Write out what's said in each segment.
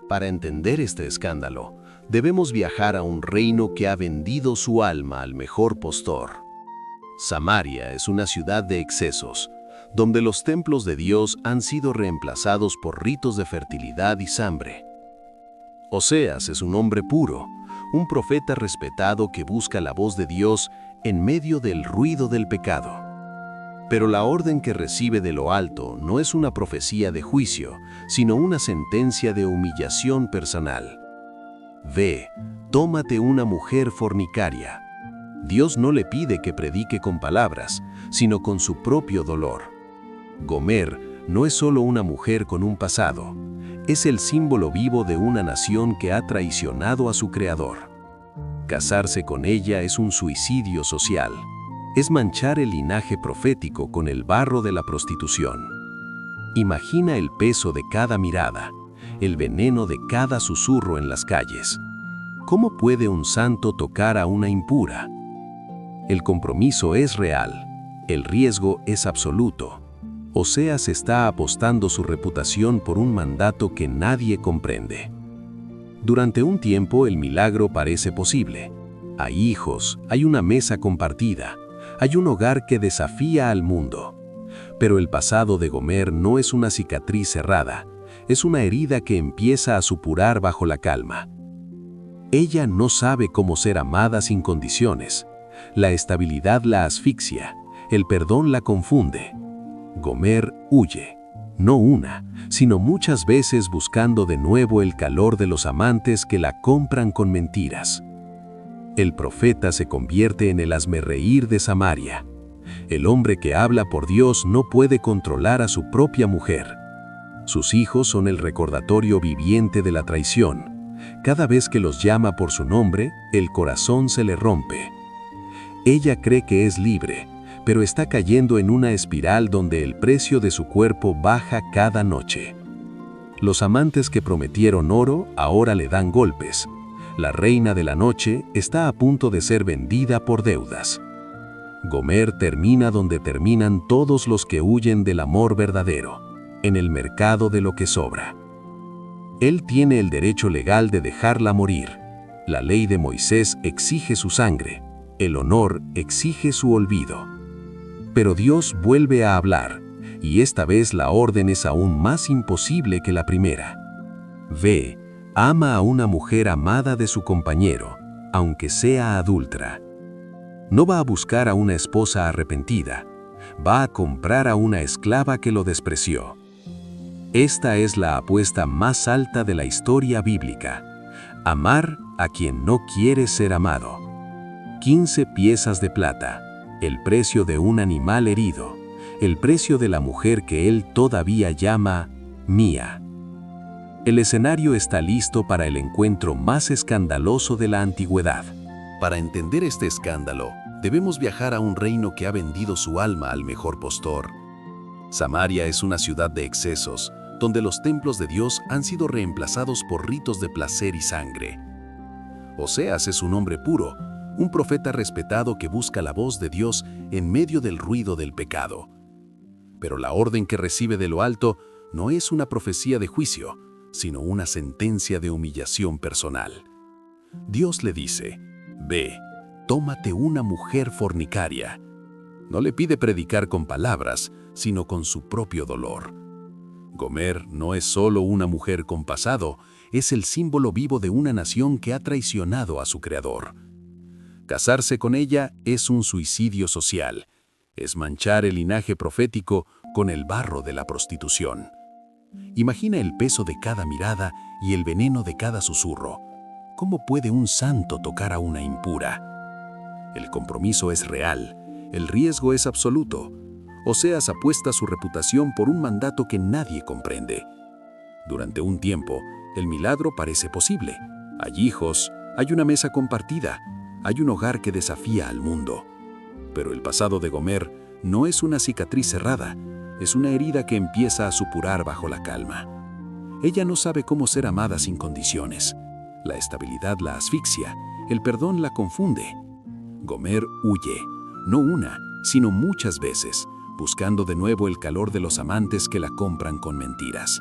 Para entender este escándalo, debemos viajar a un reino que ha vendido su alma al mejor postor. Samaria es una ciudad de excesos, donde los templos de Dios han sido reemplazados por ritos de fertilidad y hambre. Oseas es un hombre puro, un profeta respetado que busca la voz de Dios en medio del ruido del pecado. Pero la orden que recibe de lo alto no es una profecía de juicio, sino una sentencia de humillación personal. Ve, tómate una mujer fornicaria. Dios no le pide que predique con palabras, sino con su propio dolor. Gomer no es solo una mujer con un pasado, es el símbolo vivo de una nación que ha traicionado a su creador. Casarse con ella es un suicidio social. Es manchar el linaje profético con el barro de la prostitución. Imagina el peso de cada mirada, el veneno de cada susurro en las calles. ¿Cómo puede un santo tocar a una impura? El compromiso es real, el riesgo es absoluto. Oseas está apostando su reputación por un mandato que nadie comprende. Durante un tiempo el milagro parece posible. Hay hijos, hay una mesa compartida. Hay un hogar que desafía al mundo. Pero el pasado de Gomer no es una cicatriz cerrada, es una herida que empieza a supurar bajo la calma. Ella no sabe cómo ser amada sin condiciones. La estabilidad la asfixia, el perdón la confunde. Gomer huye, no una, sino muchas veces buscando de nuevo el calor de los amantes que la compran con mentiras. El profeta se convierte en el hazmerreír de Samaria. El hombre que habla por Dios no puede controlar a su propia mujer. Sus hijos son el recordatorio viviente de la traición. Cada vez que los llama por su nombre, el corazón se le rompe. Ella cree que es libre, pero está cayendo en una espiral donde el precio de su cuerpo baja cada noche. Los amantes que prometieron oro ahora le dan golpes. La reina de la noche está a punto de ser vendida por deudas. Gomer termina donde terminan todos los que huyen del amor verdadero, en el mercado de lo que sobra. Él tiene el derecho legal de dejarla morir. La ley de Moisés exige su sangre. El honor exige su olvido. Pero Dios vuelve a hablar, y esta vez la orden es aún más imposible que la primera. Ve, ama a una mujer amada de su compañero, aunque sea adúltera. No va a buscar a una esposa arrepentida, va a comprar a una esclava que lo despreció. Esta es la apuesta más alta de la historia bíblica: amar a quien no quiere ser amado. 15 piezas de plata, el precio de un animal herido, el precio de la mujer que él todavía llama mía. El escenario está listo para el encuentro más escandaloso de la antigüedad. Para entender este escándalo, debemos viajar a un reino que ha vendido su alma al mejor postor. Samaria es una ciudad de excesos, donde los templos de Dios han sido reemplazados por ritos de placer y sangre. Oseas es un hombre puro, un profeta respetado que busca la voz de Dios en medio del ruido del pecado. Pero la orden que recibe de lo alto no es una profecía de juicio, sino una sentencia de humillación personal. Dios le dice: ve, tómate una mujer fornicaria. No le pide predicar con palabras, sino con su propio dolor. Gomer no es solo una mujer con pasado, es el símbolo vivo de una nación que ha traicionado a su creador. Casarse con ella es un suicidio social, es manchar el linaje profético con el barro de la prostitución. Imagina el peso de cada mirada y el veneno de cada susurro. ¿Cómo puede un santo tocar a una impura? El compromiso es real, el riesgo es absoluto. Oseas apuesta su reputación por un mandato que nadie comprende. Durante un tiempo, el milagro parece posible. Hay hijos, hay una mesa compartida, hay un hogar que desafía al mundo. Pero el pasado de Gomer no es una cicatriz cerrada, es una herida que empieza a supurar bajo la calma. Ella no sabe cómo ser amada sin condiciones. La estabilidad la asfixia, el perdón la confunde. Gomer huye, no una, sino muchas veces, buscando de nuevo el calor de los amantes que la compran con mentiras.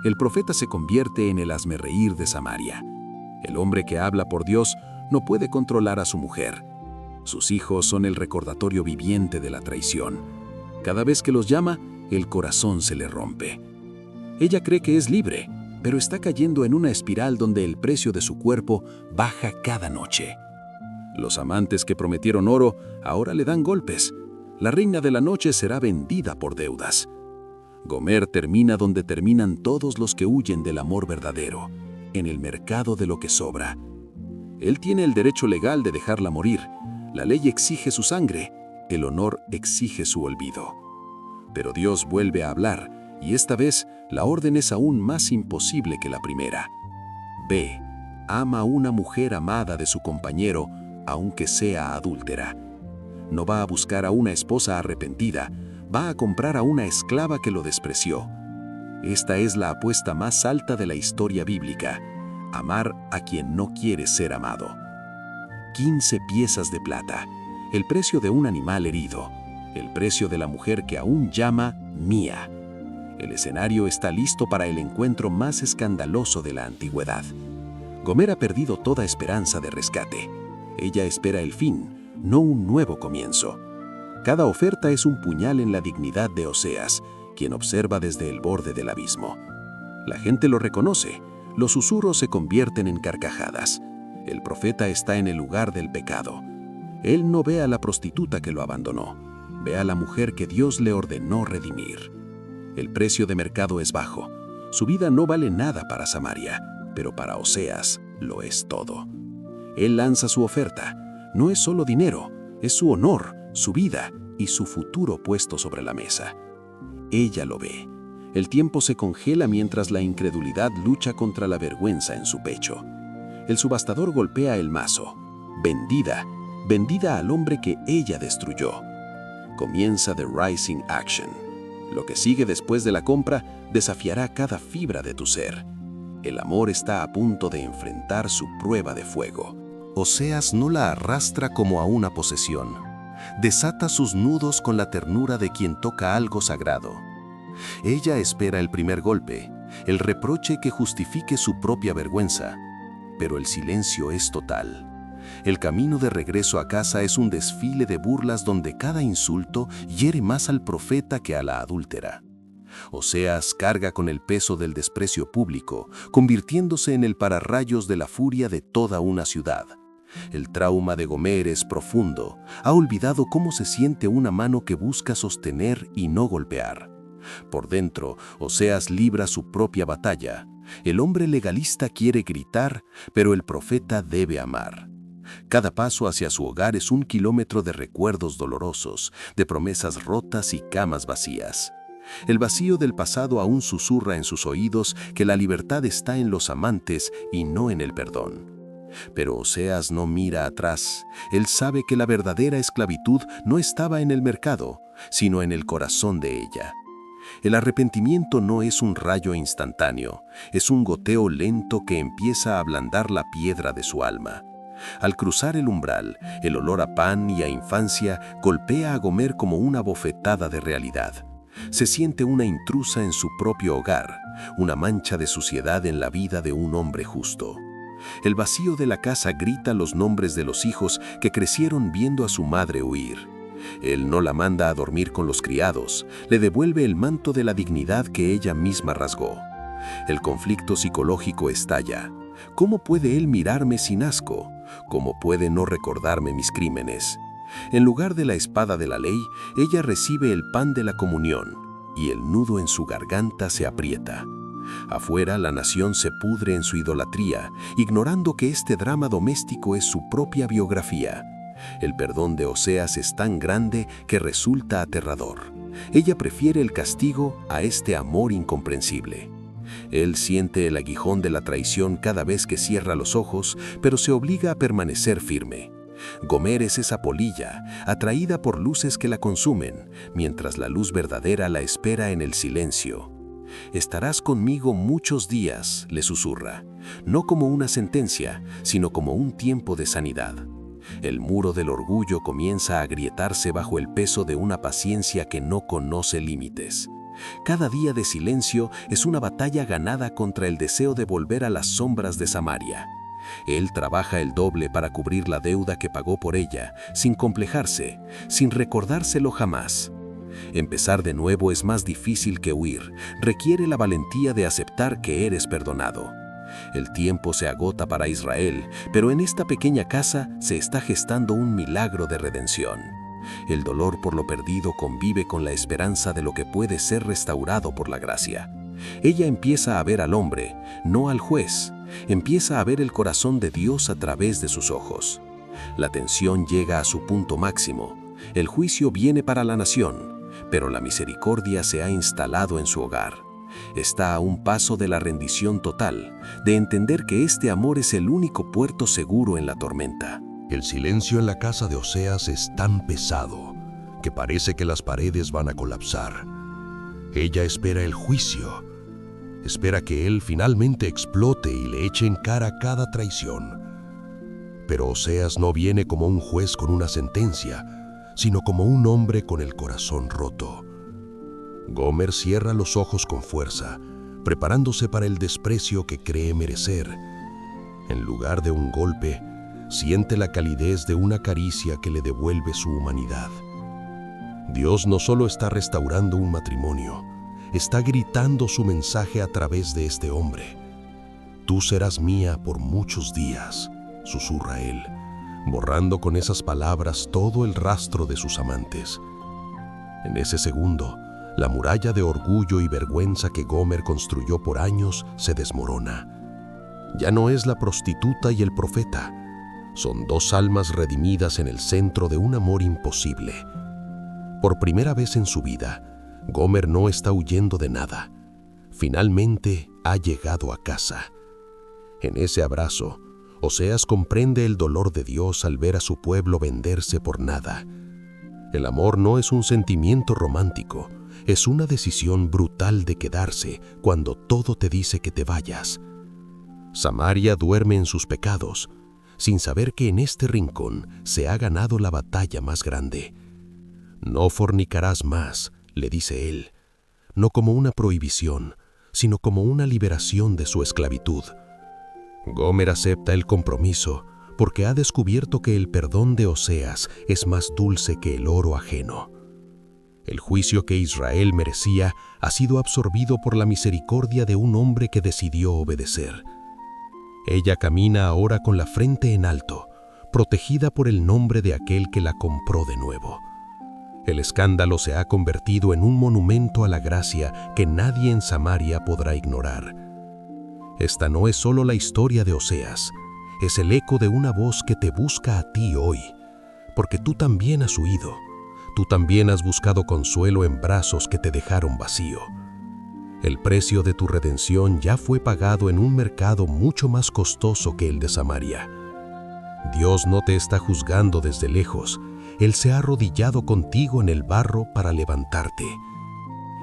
El profeta se convierte en el hazmerreír de Samaria. El hombre que habla por Dios no puede controlar a su mujer. Sus hijos son el recordatorio viviente de la traición. Cada vez que los llama, el corazón se le rompe. Ella cree que es libre, pero está cayendo en una espiral donde el precio de su cuerpo baja cada noche. Los amantes que prometieron oro ahora le dan golpes. La reina de la noche será vendida por deudas. Gomer termina donde terminan todos los que huyen del amor verdadero, en el mercado de lo que sobra. Él tiene el derecho legal de dejarla morir. La ley exige su sangre, el honor exige su olvido. Pero Dios vuelve a hablar, y esta vez la orden es aún más imposible que la primera. Ve, ama a una mujer amada de su compañero, aunque sea adúltera. No va a buscar a una esposa arrepentida, va a comprar a una esclava que lo despreció. Esta es la apuesta más alta de la historia bíblica: amar a quien no quiere ser amado. 15 piezas de plata, el precio de un animal herido, el precio de la mujer que aún llama mía. El escenario está listo para el encuentro más escandaloso de la antigüedad. Gomer ha perdido toda esperanza de rescate. Ella espera el fin, no un nuevo comienzo. Cada oferta es un puñal en la dignidad de Oseas, quien observa desde el borde del abismo. La gente lo reconoce, los susurros se convierten en carcajadas. El profeta está en el lugar del pecado. Él no ve a la prostituta que lo abandonó, ve a la mujer que Dios le ordenó redimir. El precio de mercado es bajo. Su vida no vale nada para Samaria, pero para Oseas lo es todo. Él lanza su oferta. No es solo dinero, es su honor, su vida y su futuro puesto sobre la mesa. Ella lo ve. El tiempo se congela mientras la incredulidad lucha contra la vergüenza en su pecho. El subastador golpea el mazo. Vendida, vendida al hombre que ella destruyó. Comienza The Rising Action. Lo que sigue después de la compra desafiará cada fibra de tu ser. El amor está a punto de enfrentar su prueba de fuego. Oseas no la arrastra como a una posesión. Desata sus nudos con la ternura de quien toca algo sagrado. Ella espera el primer golpe, el reproche que justifique su propia vergüenza. Pero el silencio es total. El camino de regreso a casa es un desfile de burlas donde cada insulto hiere más al profeta que a la adúltera. Oseas carga con el peso del desprecio público, convirtiéndose en el pararrayos de la furia de toda una ciudad. El trauma de Gomer es profundo. Ha olvidado cómo se siente una mano que busca sostener y no golpear. Por dentro, Oseas libra su propia batalla. El hombre legalista quiere gritar, pero el profeta debe amar. Cada paso hacia su hogar es un kilómetro de recuerdos dolorosos, de promesas rotas y camas vacías. El vacío del pasado aún susurra en sus oídos que la libertad está en los amantes y no en el perdón. Pero Oseas no mira atrás. Él sabe que la verdadera esclavitud no estaba en el mercado, sino en el corazón de ella. El arrepentimiento no es un rayo instantáneo, es un goteo lento que empieza a ablandar la piedra de su alma. Al cruzar el umbral, el olor a pan y a infancia golpea a Gomer como una bofetada de realidad. Se siente una intrusa en su propio hogar, una mancha de suciedad en la vida de un hombre justo. El vacío de la casa grita los nombres de los hijos que crecieron viendo a su madre huir. Él no la manda a dormir con los criados, le devuelve el manto de la dignidad que ella misma rasgó. El conflicto psicológico estalla. ¿Cómo puede él mirarme sin asco? ¿Cómo puede no recordarme mis crímenes? En lugar de la espada de la ley, ella recibe el pan de la comunión, y el nudo en su garganta se aprieta. Afuera, la nación se pudre en su idolatría, ignorando que este drama doméstico es su propia biografía. El perdón de Oseas es tan grande que resulta aterrador. Ella prefiere el castigo a este amor incomprensible. Él siente el aguijón de la traición cada vez que cierra los ojos, pero se obliga a permanecer firme. Gomer es esa polilla, atraída por luces que la consumen, mientras la luz verdadera la espera en el silencio. «Estarás conmigo muchos días», le susurra, no como una sentencia, sino como un tiempo de sanidad. El muro del orgullo comienza a agrietarse bajo el peso de una paciencia que no conoce límites. Cada día de silencio es una batalla ganada contra el deseo de volver a las sombras de Samaria. Él trabaja el doble para cubrir la deuda que pagó por ella, sin complejarse, sin recordárselo jamás. Empezar de nuevo es más difícil que huir, requiere la valentía de aceptar que eres perdonado. El tiempo se agota para Israel, pero en esta pequeña casa se está gestando un milagro de redención. El dolor por lo perdido convive con la esperanza de lo que puede ser restaurado por la gracia. Ella empieza a ver al hombre, no al juez. Empieza a ver el corazón de Dios a través de sus ojos. La tensión llega a su punto máximo. El juicio viene para la nación, pero la misericordia se ha instalado en su hogar. Está a un paso de la rendición total, de entender que este amor es el único puerto seguro en la tormenta. El silencio en la casa de Oseas es tan pesado que parece que las paredes van a colapsar. Ella espera el juicio. Espera que él finalmente explote y le eche en cara cada traición. Pero Oseas no viene como un juez con una sentencia, sino como un hombre con el corazón roto. Gomer cierra los ojos con fuerza, preparándose para el desprecio que cree merecer. En lugar de un golpe, siente la calidez de una caricia que le devuelve su humanidad. Dios no solo está restaurando un matrimonio, está gritando su mensaje a través de este hombre. Tú serás mía por muchos días, susurra él, borrando con esas palabras todo el rastro de sus amantes. En ese segundo, la muralla de orgullo y vergüenza que Gomer construyó por años se desmorona. Ya no es la prostituta y el profeta. Son dos almas redimidas en el centro de un amor imposible. Por primera vez en su vida, Gomer no está huyendo de nada. Finalmente ha llegado a casa. En ese abrazo, Oseas comprende el dolor de Dios al ver a su pueblo venderse por nada. El amor no es un sentimiento romántico, es una decisión brutal de quedarse cuando todo te dice que te vayas. Samaria duerme en sus pecados, sin saber que en este rincón se ha ganado la batalla más grande. No fornicarás más, le dice él, no como una prohibición, sino como una liberación de su esclavitud. Gomer acepta el compromiso porque ha descubierto que el perdón de Oseas es más dulce que el oro ajeno. El juicio que Israel merecía ha sido absorbido por la misericordia de un hombre que decidió obedecer. Ella camina ahora con la frente en alto, protegida por el nombre de aquel que la compró de nuevo. El escándalo se ha convertido en un monumento a la gracia que nadie en Samaria podrá ignorar. Esta no es solo la historia de Oseas, es el eco de una voz que te busca a ti hoy, porque tú también has huido. Tú también has buscado consuelo en brazos que te dejaron vacío. El precio de tu redención ya fue pagado en un mercado mucho más costoso que el de Samaria. Dios no te está juzgando desde lejos. Él se ha arrodillado contigo en el barro para levantarte.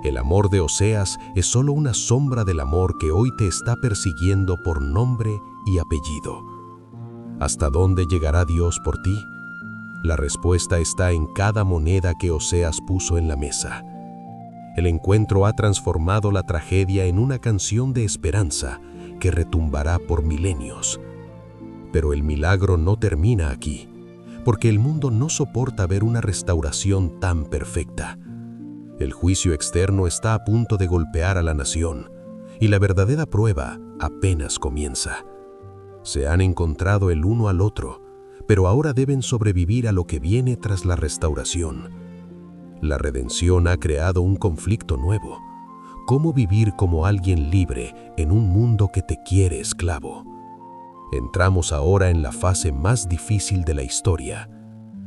El amor de Oseas es solo una sombra del amor que hoy te está persiguiendo por nombre y apellido. ¿Hasta dónde llegará Dios por ti? La respuesta está en cada moneda que Oseas puso en la mesa. El encuentro ha transformado la tragedia en una canción de esperanza que retumbará por milenios. Pero el milagro no termina aquí, porque el mundo no soporta ver una restauración tan perfecta. El juicio externo está a punto de golpear a la nación, y la verdadera prueba apenas comienza. Se han encontrado el uno al otro, pero ahora deben sobrevivir a lo que viene tras la restauración. La redención ha creado un conflicto nuevo. ¿Cómo vivir como alguien libre en un mundo que te quiere esclavo? Entramos ahora en la fase más difícil de la historia,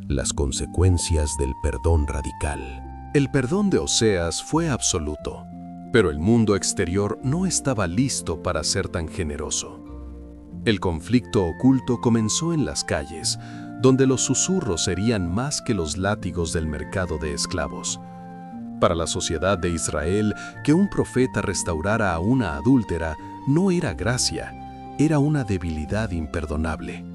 las consecuencias del perdón radical. El perdón de Oseas fue absoluto, pero el mundo exterior no estaba listo para ser tan generoso. El conflicto oculto comenzó en las calles, donde los susurros serían más que los látigos del mercado de esclavos. Para la sociedad de Israel, que un profeta restaurara a una adúltera no era gracia, era una debilidad imperdonable.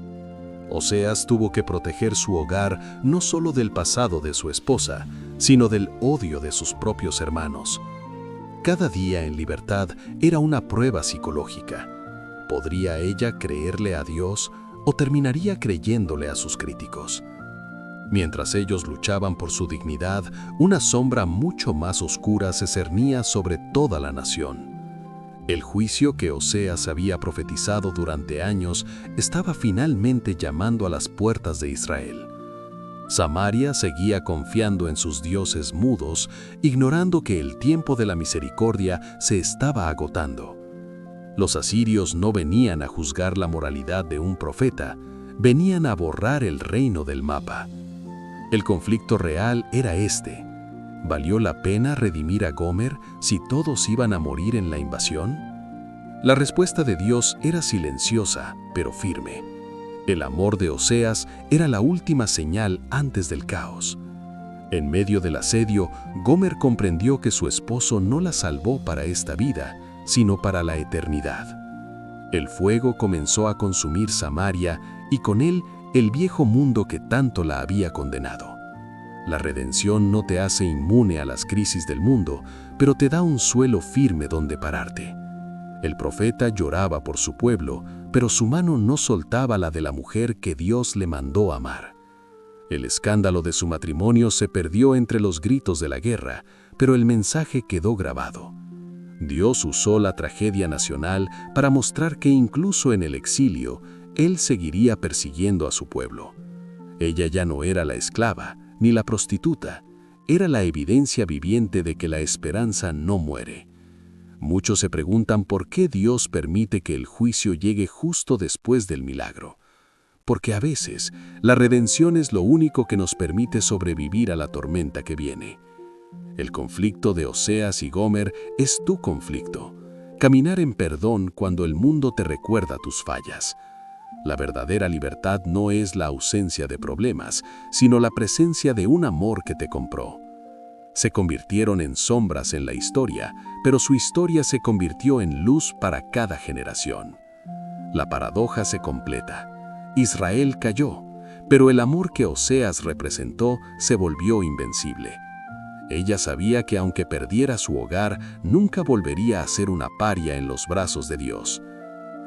Oseas tuvo que proteger su hogar no solo del pasado de su esposa, sino del odio de sus propios hermanos. Cada día en libertad era una prueba psicológica. ¿Podría ella creerle a Dios o terminaría creyéndole a sus críticos? Mientras ellos luchaban por su dignidad, una sombra mucho más oscura se cernía sobre toda la nación. El juicio que Oseas había profetizado durante años estaba finalmente llamando a las puertas de Israel. Samaria seguía confiando en sus dioses mudos, ignorando que el tiempo de la misericordia se estaba agotando. Los asirios no venían a juzgar la moralidad de un profeta, venían a borrar el reino del mapa. El conflicto real era este. ¿Valió la pena redimir a Gomer si todos iban a morir en la invasión? La respuesta de Dios era silenciosa, pero firme. El amor de Oseas era la última señal antes del caos. En medio del asedio, Gomer comprendió que su esposo no la salvó para esta vida, sino para la eternidad. El fuego comenzó a consumir Samaria y con él el viejo mundo que tanto la había condenado. La redención no te hace inmune a las crisis del mundo, pero te da un suelo firme donde pararte. El profeta lloraba por su pueblo, pero su mano no soltaba la de la mujer que Dios le mandó amar. El escándalo de su matrimonio se perdió entre los gritos de la guerra, pero el mensaje quedó grabado. Dios usó la tragedia nacional para mostrar que incluso en el exilio, Él seguiría persiguiendo a su pueblo. Ella ya no era la esclava, ni la prostituta, era la evidencia viviente de que la esperanza no muere. Muchos se preguntan por qué Dios permite que el juicio llegue justo después del milagro. Porque a veces la redención es lo único que nos permite sobrevivir a la tormenta que viene. El conflicto de Oseas y Gomer es tu conflicto. Caminar en perdón cuando el mundo te recuerda tus fallas. La verdadera libertad no es la ausencia de problemas, sino la presencia de un amor que te compró. Se convirtieron en sombras en la historia, pero su historia se convirtió en luz para cada generación. La paradoja se completa. Israel cayó, pero el amor que Oseas representó se volvió invencible. Ella sabía que aunque perdiera su hogar, nunca volvería a ser una paria en los brazos de Dios.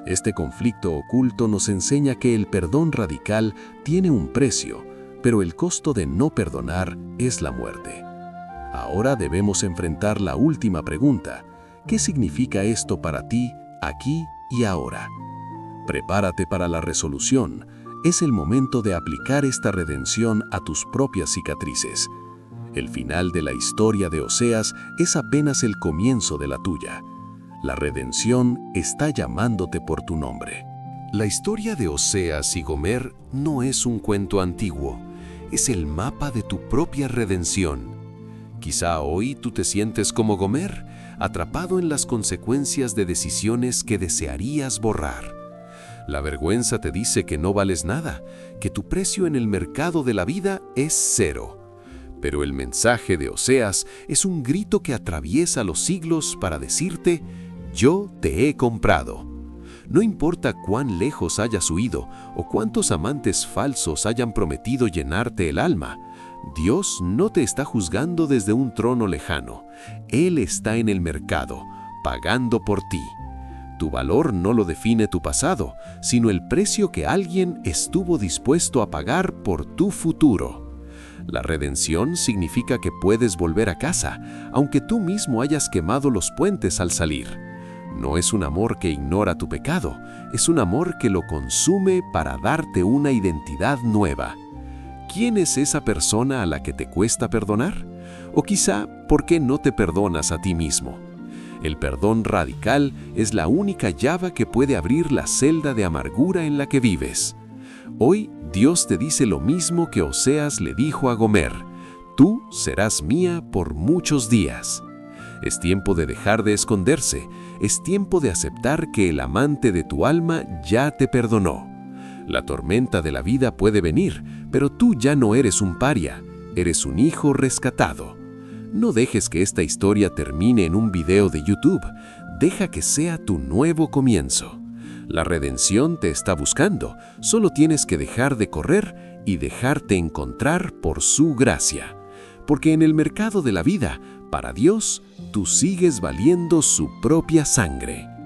Este conflicto oculto nos enseña que el perdón radical tiene un precio, pero el costo de no perdonar es la muerte. Ahora debemos enfrentar la última pregunta. ¿Qué significa esto para ti, aquí y ahora? Prepárate para la resolución. Es el momento de aplicar esta redención a tus propias cicatrices. El final de la historia de Oseas es apenas el comienzo de la tuya. La redención está llamándote por tu nombre. La historia de Oseas y Gomer no es un cuento antiguo, es el mapa de tu propia redención. Quizá hoy tú te sientes como Gomer, atrapado en las consecuencias de decisiones que desearías borrar. La vergüenza te dice que no vales nada, que tu precio en el mercado de la vida es cero. Pero el mensaje de Oseas es un grito que atraviesa los siglos para decirte: yo te he comprado. No importa cuán lejos hayas huido o cuántos amantes falsos hayan prometido llenarte el alma, Dios no te está juzgando desde un trono lejano. Él está en el mercado, pagando por ti. Tu valor no lo define tu pasado, sino el precio que alguien estuvo dispuesto a pagar por tu futuro. La redención significa que puedes volver a casa, aunque tú mismo hayas quemado los puentes al salir. No es un amor que ignora tu pecado, es un amor que lo consume para darte una identidad nueva. ¿Quién es esa persona a la que te cuesta perdonar? O quizá, ¿por qué no te perdonas a ti mismo? El perdón radical es la única llave que puede abrir la celda de amargura en la que vives. Hoy Dios te dice lo mismo que Oseas le dijo a Gomer: tú serás mía por muchos días. Es tiempo de dejar de esconderse, es tiempo de aceptar que el amante de tu alma ya te perdonó. La tormenta de la vida puede venir, pero tú ya no eres un paria, eres un hijo rescatado. No dejes que esta historia termine en un video de YouTube, deja que sea tu nuevo comienzo. La redención te está buscando, solo tienes que dejar de correr y dejarte encontrar por su gracia. Porque en el mercado de la vida Para Dios, tú sigues valiendo su propia sangre.